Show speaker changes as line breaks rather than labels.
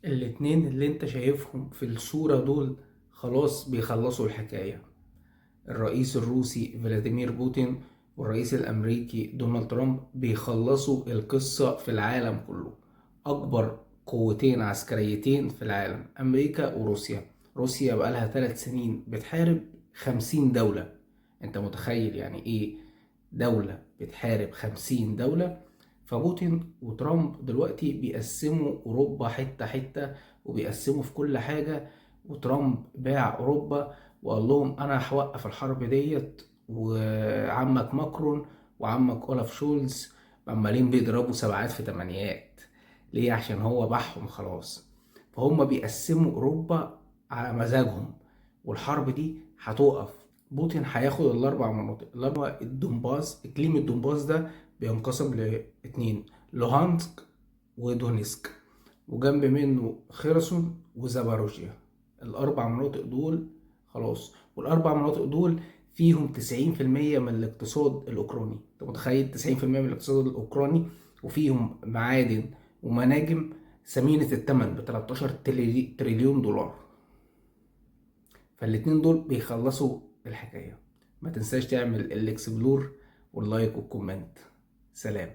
الاتنين اللي انت شايفهم في الصورة دول خلاص بيخلصوا الحكاية. الرئيس الروسي فلاديمير بوتين والرئيس الامريكي دونالد ترامب بيخلصوا القصة في العالم كله. اكبر قوتين عسكريتين في العالم امريكا وروسيا. روسيا بقالها 3 سنين بتحارب 50 دولة. انت متخيل يعني ايه دولة بتحارب 50 دولة؟ فبوتين وترامب دلوقتي بيقسموا اوروبا حتة حتة، وبيقسموا في كل حاجة. وترامب باع اوروبا وقال لهم انا هوقف الحرب ديت. وعمك ماكرون وعمك اولف شولز عمالين بيضربوا سبعات في تمانيات. ليه؟ عشان هو باعهم خلاص. فهم بيقسموا اوروبا على مزاجهم، والحرب دي هتقف. بوتين هياخد ال4 مناطق. الاربع الدونباس، اقليم الدونباس ده بينقسم لاتنين: لوهانسك ودونيسك، وجنب منه خيرسون وزاباروجيا. ال4 مناطق دول خلاص. وال4 مناطق دول فيهم 90% من الاقتصاد الأوكراني. أنت متخيل 90% من الاقتصاد الأوكراني؟ وفيهم معادن ومناجم ثمينة الثمن ب 13 تريليون دولار. فالاتنين دول بيخلصوا الحكاية. ما تنساش تعمل الاكسبلور واللايك والكومنت. سلام.